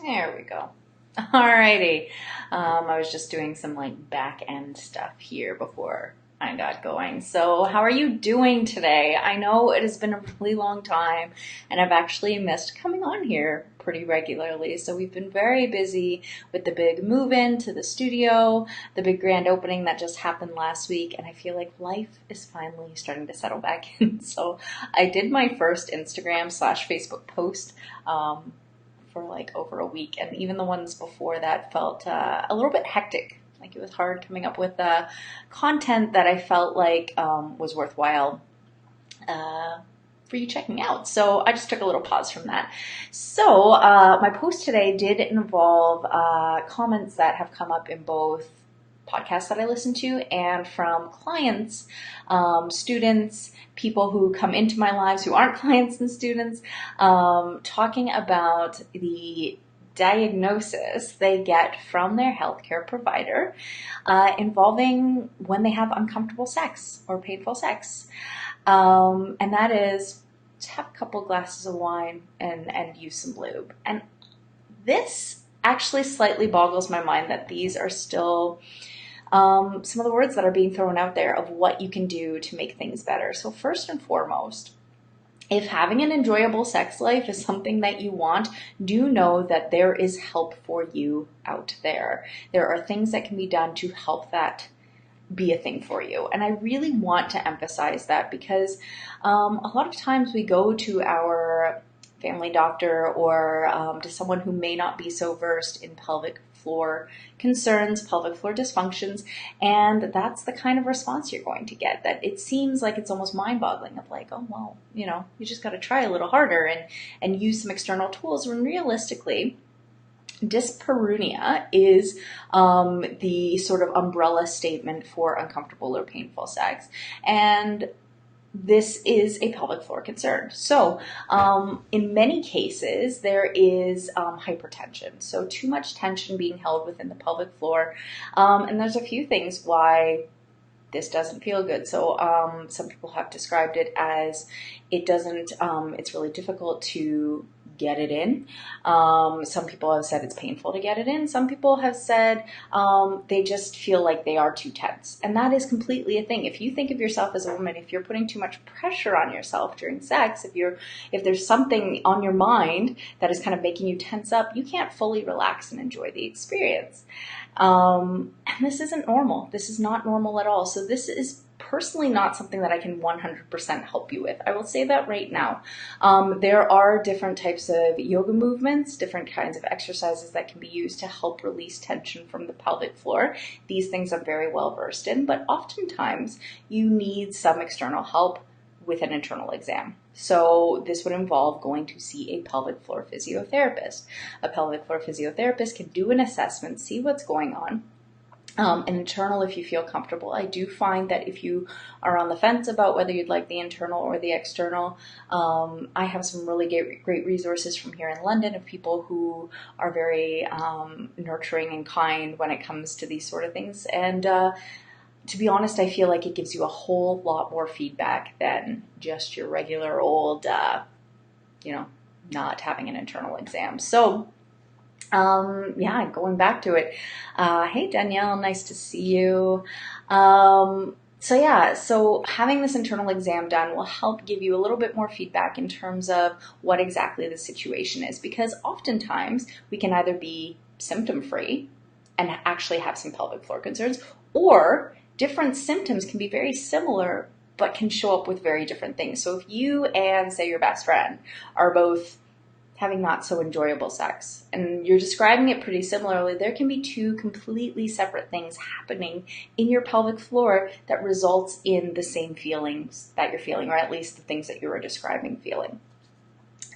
There we go. Alrighty. I was just doing some like back end stuff here before I got going. So how are you doing today? I know it has been a really long time and I've actually missed coming on here pretty regularly. So we've been very busy with the big move in to the studio, the big grand opening that just happened last week. And I feel like life is finally starting to settle back in. So I did my first Instagram/Facebook post, for like over a week, and even the ones before that felt a little bit hectic. Like it was hard coming up with content that I felt like was worthwhile for you checking out. So I just took a little pause from that. So my post today did involve comments that have come up in both podcasts that I listen to and from clients, students, people who come into my lives who aren't clients and students, talking about the diagnosis they get from their healthcare provider involving when they have uncomfortable sex or painful sex. And that is to have a couple glasses of wine and use some lube. And this actually slightly boggles my mind that these are still some of the words that are being thrown out there of what you can do to make things better. So first and foremost, if having an enjoyable sex life is something that you want, do know that there is help for you out there. There are things that can be done to help that be a thing for you. And I really want to emphasize that because a lot of times we go to our family doctor or to someone who may not be so versed in pelvic floor concerns, pelvic floor dysfunctions, and that's the kind of response you're going to get. That it seems like it's almost mind-boggling of like, oh, well, you just got to try a little harder and use some external tools, when realistically, Dyspareunia is the sort of umbrella statement for uncomfortable or painful sex. And this is a pelvic floor concern. So in many cases, there is hypertension. So too much tension being held within the pelvic floor. And there's a few things why this doesn't feel good. So some people have described it as it's really difficult to get it in. Some people have said it's painful to get it in. Some people have said they just feel like they are too tense. And that is completely a thing. If you think of yourself as a woman, if you're putting too much pressure on yourself during sex, if there's something on your mind that is kind of making you tense up, you can't fully relax and enjoy the experience. And this isn't normal. This is not normal at all. So this is personally not something that I can 100% help you with. I will say that right now. There are different types of yoga movements, different kinds of exercises that can be used to help release tension from the pelvic floor. These things I'm very well versed in, but oftentimes you need some external help with an internal exam. So this would involve going to see a pelvic floor physiotherapist. A pelvic floor physiotherapist can do an assessment, see what's going on. An internal if you feel comfortable. I do find that if you are on the fence about whether you'd like the internal or the external, I have some really great resources from here in London of people who are very nurturing and kind when it comes to these sort of things. And to be honest, I feel like it gives you a whole lot more feedback than just your regular old, not having an internal exam. So going back to it. Hey, Danielle, nice to see you. So having this internal exam done will help give you a little bit more feedback in terms of what exactly the situation is, because oftentimes we can either be symptom-free and actually have some pelvic floor concerns, or different symptoms can be very similar but can show up with very different things. So if you and, say, your best friend are both having not so enjoyable sex, and you're describing it pretty similarly, there can be two completely separate things happening in your pelvic floor that results in the same feelings that you're feeling, or at least the things that you were describing feeling.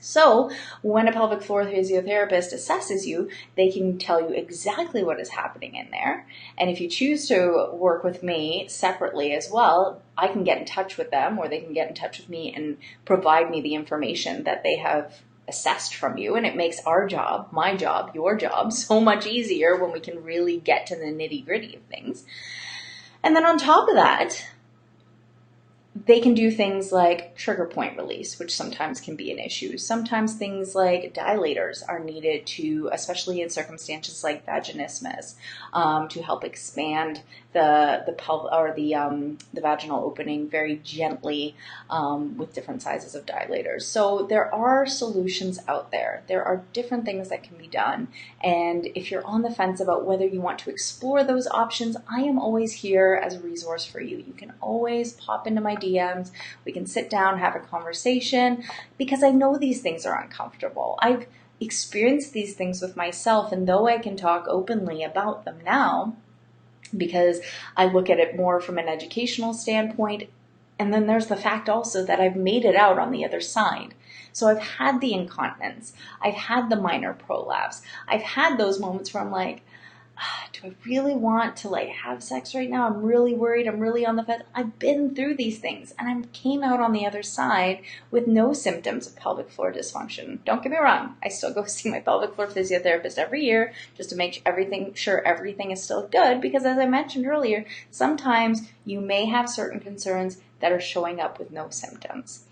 So when a pelvic floor physiotherapist assesses you, they can tell you exactly what is happening in there. And if you choose to work with me separately as well, I can get in touch with them, or they can get in touch with me and provide me the information that they have assessed from you. And it makes our job, my job, your job, so much easier when we can really get to the nitty-gritty of things. And then on top of that, they can do things like trigger point release, which sometimes can be an issue. Sometimes things like dilators are needed to, especially in circumstances like vaginismus, to help expand the pelvic or the vaginal opening very gently with different sizes of dilators. So there are solutions out there. There are different things that can be done. And if you're on the fence about whether you want to explore those options, I am always here as a resource for you. You can always pop into my DMs. We can sit down, have a conversation, because I know these things are uncomfortable. I've experienced these things with myself, and though I can talk openly about them now, because I look at it more from an educational standpoint, and then there's the fact also that I've made it out on the other side. So I've had the incontinence, I've had the minor prolapse, I've had those moments where I'm like, do I really want to have sex right now? I'm really worried. I'm really on the fence. I've been through these things, and I came out on the other side with no symptoms of pelvic floor dysfunction. Don't get me wrong. I still go see my pelvic floor physiotherapist every year just to make sure everything is still good, because as I mentioned earlier, sometimes you may have certain concerns that are showing up with no symptoms.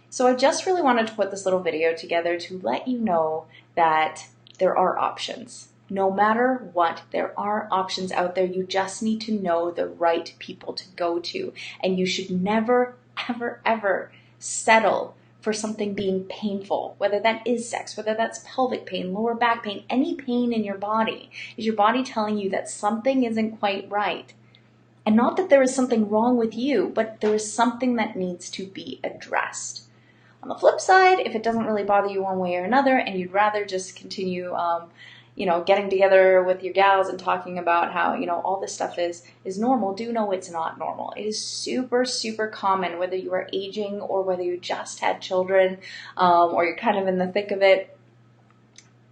So I just really wanted to put this little video together to let you know that there are options. No matter what, there are options out there. You just need to know the right people to go to. And you should never, ever, ever settle for something being painful, whether that is sex, whether that's pelvic pain, lower back pain, any pain in your body. Is your body telling you that something isn't quite right? And not that there is something wrong with you, but there is something that needs to be addressed. On the flip side, if it doesn't really bother you one way or another, and you'd rather just continue getting together with your gals and talking about how, all this stuff is normal, do know it's not normal. It is super, super common, whether you are aging or whether you just had children, or you're kind of in the thick of it.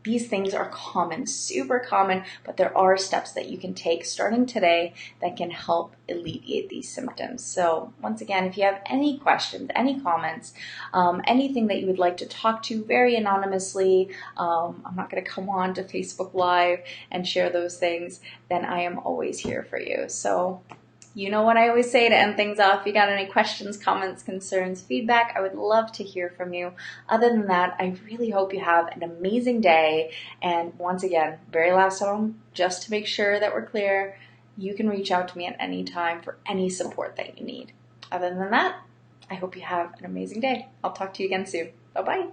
These things are common, super common, but there are steps that you can take starting today that can help alleviate these symptoms. So once again, if you have any questions, any comments, anything that you would like to talk to very anonymously, I'm not going to come on to Facebook Live and share those things, then I am always here for you. So you know what I always say to end things off. If you got any questions, comments, concerns, feedback, I would love to hear from you. Other than that, I really hope you have an amazing day. And once again, very last time, just to make sure that we're clear, you can reach out to me at any time for any support that you need. Other than that, I hope you have an amazing day. I'll talk to you again soon. Bye-bye.